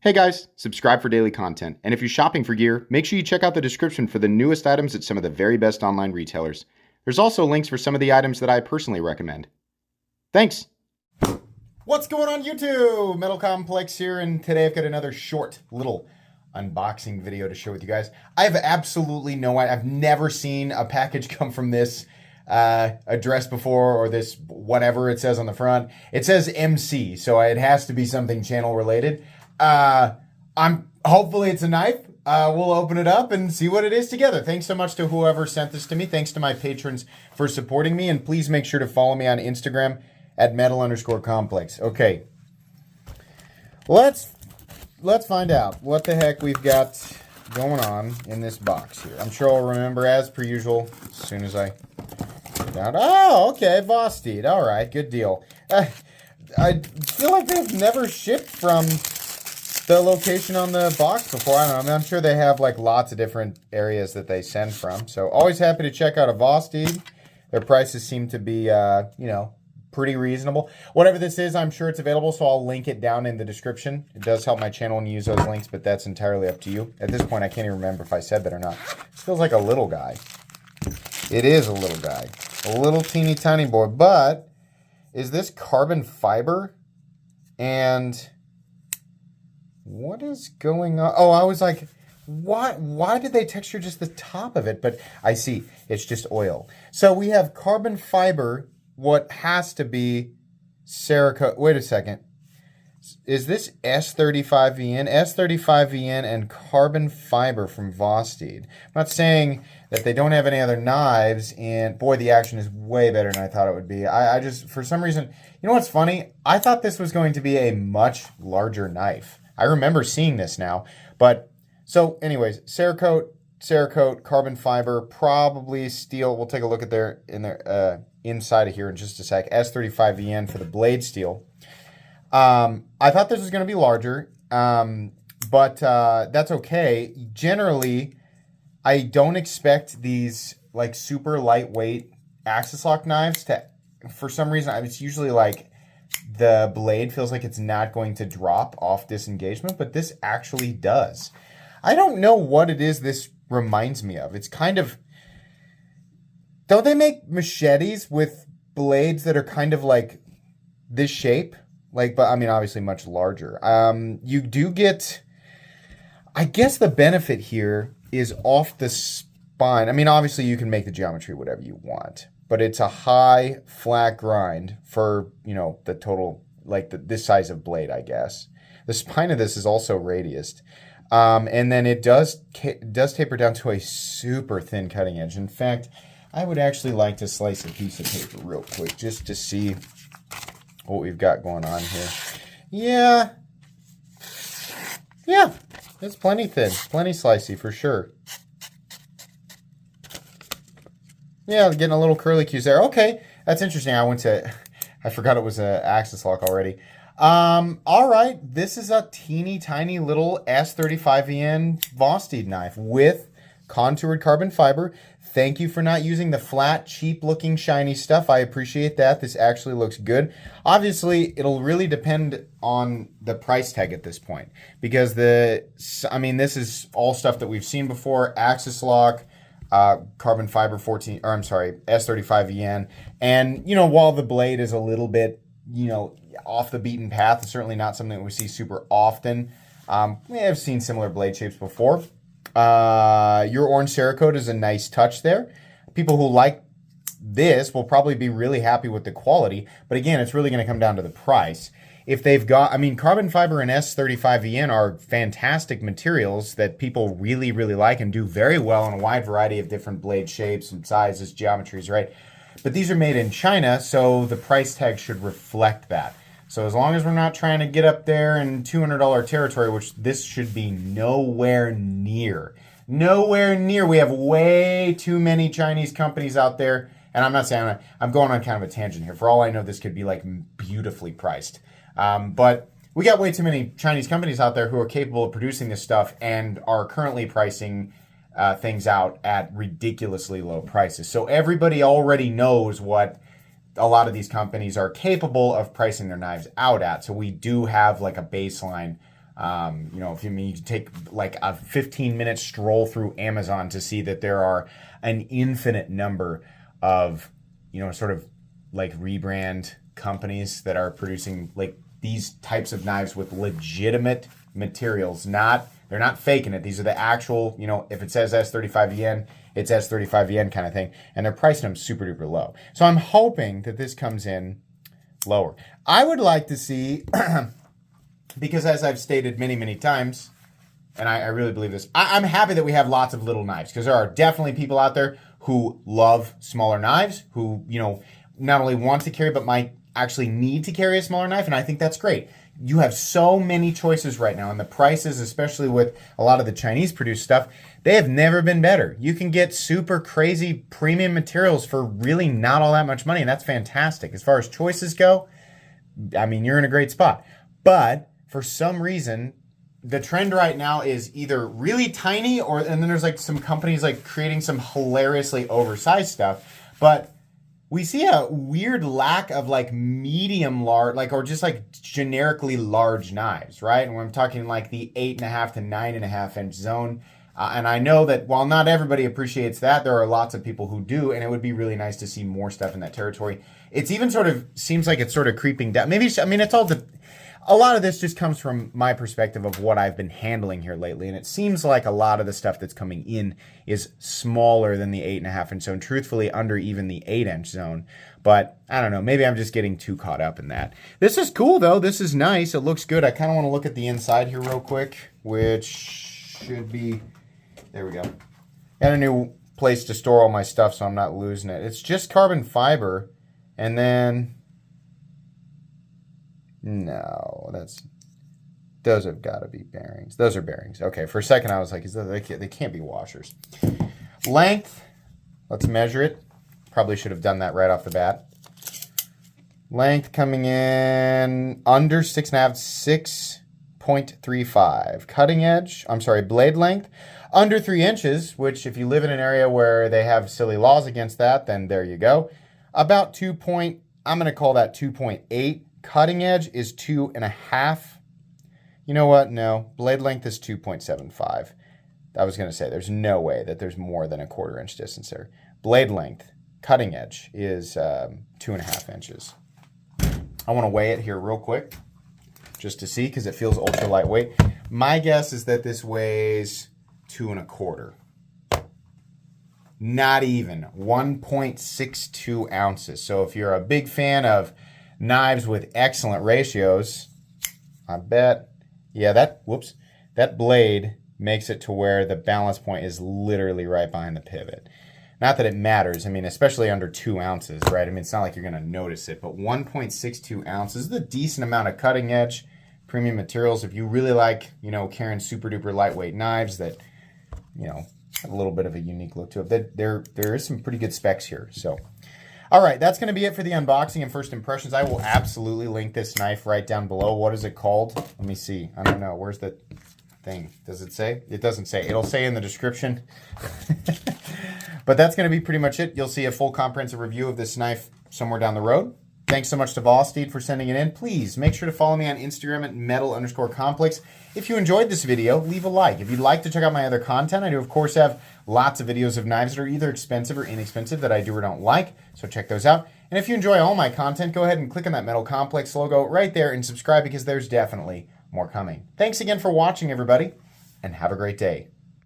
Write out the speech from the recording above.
Hey guys, subscribe for daily content. And if you're shopping for gear, make sure you check out the description for the newest items at some of the very best online retailers. There's also links for some of the items that I personally recommend. Thanks! What's going on YouTube? Metal Complex here, and today I've got another short little unboxing video to share with you guys. I have absolutely I've never seen a package come from this address before, or this whatever it says on the front. It says MC, so it has to be something channel related. Hopefully it's a knife. We'll open it up and see what it is together. Thanks so much to whoever sent this to me. Thanks to my patrons for supporting me. And please make sure to follow me on Instagram at metal_complex. Okay. Let's find out what the heck we've got going on in this box here. I'm sure I'll remember as per usual as soon as I get out. Oh, okay. Vosteed. All right. Good deal. I feel like they've never shipped from the location on the box before. I don't know. I'm sure they have like lots of different areas that they send from. So always happy to check out a Vosteed. Their prices seem to be, pretty reasonable. Whatever this is, I'm sure it's available, so I'll link it down in the description. It does help my channel when you use those links, but that's entirely up to you. At this point, I can't even remember if I said that or not. It feels like a little guy. It is a little guy. A little teeny tiny boy. But is this carbon fiber? And what is going on? Oh, I was like, why did they texture just the top of it? But I see, it's just oil. So we have carbon fiber, what has to be Cerakote. Wait a second. Is this S35VN? S35VN and carbon fiber from Vosteed. I'm not saying that they don't have any other knives, and boy, the action is way better than I thought it would be. I just, for some reason, you know what's funny? I thought this was going to be a much larger knife. I remember seeing this now, but so anyways, Cerakote, carbon fiber, probably steel. We'll take a look at their inside of here in just a sec. S35VN for the blade steel. I thought this was going to be larger, but that's okay. Generally, I don't expect these like super lightweight axis lock knives to, for some reason, it's usually like the blade feels like it's not going to drop off disengagement, but this actually does. I don't know what it is this reminds me of. It's kind of, don't they make machetes with blades that are kind of like this shape? Like, but I mean, obviously much larger. You do get, I guess the benefit here is off the spine. I mean, obviously you can make the geometry whatever you want, but it's a high flat grind for, the total, like this size of blade, I guess. The spine of this is also radiused. And then it does taper down to a super thin cutting edge. In fact, I would actually like to slice a piece of paper real quick just to see what we've got going on here. Yeah, it's plenty thin, plenty slicey for sure. Yeah, getting a little curly cues there. Okay, that's interesting. I forgot it was an axis lock already. All right, this is a teeny tiny little S35VN Vosteed knife with contoured carbon fiber. Thank you for not using the flat, cheap looking shiny stuff. I appreciate that. This actually looks good. Obviously, it'll really depend on the price tag at this point, because this is all stuff that we've seen before. Axis lock, carbon fiber S35VN. And, while the blade is a little bit, off the beaten path, it's certainly not something that we see super often. We have seen similar blade shapes before. Your orange Cerakote is a nice touch there. People who like this will probably be really happy with the quality, but again, it's really going to come down to the price. If they've got, carbon fiber and S35VN are fantastic materials that people really, really like and do very well in a wide variety of different blade shapes and sizes, geometries, right? But these are made in China, so the price tag should reflect that. So as long as we're not trying to get up there in $200 territory, which this should be nowhere near. Nowhere near. We have way too many Chinese companies out there. And I'm not saying, I'm going on kind of a tangent here. For all I know, this could be like beautifully priced. But we got way too many Chinese companies out there who are capable of producing this stuff and are currently pricing things out at ridiculously low prices. So everybody already knows what a lot of these companies are capable of pricing their knives out at. So we do have like a baseline You know, if you mean you take like a 15-minute stroll through Amazon to see that there are an infinite number of, you know, sort of like rebrand companies that are producing like these types of knives with legitimate materials. They're not faking it. These are the actual, you know, if it says S35 yen, it's S35 yen kind of thing. And they're pricing them super duper low. So I'm hoping that this comes in lower. I would like to see, because as I've stated many, many times, and I really believe this, I'm happy that we have lots of little knives, because there are definitely people out there who love smaller knives, who, you know, not only want to carry, but might actually need to carry a smaller knife, and I think that's great. You have so many choices right now, and the prices, especially with a lot of the Chinese-produced stuff, they have never been better. You can get super crazy premium materials for really not all that much money, and that's fantastic. As far as choices go, I mean, you're in a great spot. But for some reason, the trend right now is either really tiny, and then there's like some companies like creating some hilariously oversized stuff, but we see a weird lack of like medium large, like, or just like generically large knives, right? And when I'm talking like the 8.5 to 9.5 inch zone. And I know that while not everybody appreciates that, there are lots of people who do, and it would be really nice to see more stuff in that territory. It's even sort of seems like it's sort of creeping down. Maybe, I mean, a lot of this just comes from my perspective of what I've been handling here lately. And it seems like a lot of the stuff that's coming in is smaller than the 8.5 inch zone, truthfully under even the 8 inch zone. But I don't know, maybe I'm just getting too caught up in that. This is cool though. This is nice. It looks good. I kind of want to look at the inside here real quick, which should be, there we go. Got a new place to store all my stuff so I'm not losing it. It's just carbon fiber, and then, no, those have got to be bearings. Those are bearings. Okay, for a second I was like, they can't be washers. Length, let's measure it. Probably should have done that right off the bat. Length coming in under 6.5, 6.35. Cutting edge, blade length, under 3 inches, which if you live in an area where they have silly laws against that, then there you go. About I'm going to call that 2.8. Cutting edge is 2.5. You know what? No. Blade length is 2.75. I was going to say there's no way that there's more than a 1/4 inch distance there. Blade length, cutting edge, is 2.5 inches. I want to weigh it here real quick just to see, because it feels ultra lightweight. My guess is that this weighs 2.25. Not even 1.62 ounces. So if you're a big fan of knives with excellent ratios, I bet, yeah, that blade makes it to where the balance point is literally right behind the pivot. Not that it matters. I mean, especially under 2 ounces, right? I mean, it's not like you're going to notice it, but 1.62 ounces is a decent amount of cutting edge premium materials. If you really like, you know, carrying super duper lightweight knives that, you know, have a little bit of a unique look to it, there is some pretty good specs here. So, all right, that's going to be it for the unboxing and first impressions. I will absolutely link this knife right down below. What is it called? Let me see. I don't know. Where's the thing? Does it say? It doesn't say. It'll say in the description. But that's going to be pretty much it. You'll see a full comprehensive review of this knife somewhere down the road. Thanks so much to Vosteed for sending it in. Please make sure to follow me on Instagram at metal_complex. If you enjoyed this video, leave a like. If you'd like to check out my other content, I do, of course, have lots of videos of knives that are either expensive or inexpensive that I do or don't like, so check those out. And if you enjoy all my content, go ahead and click on that Metal Complex logo right there and subscribe, because there's definitely more coming. Thanks again for watching, everybody, and have a great day.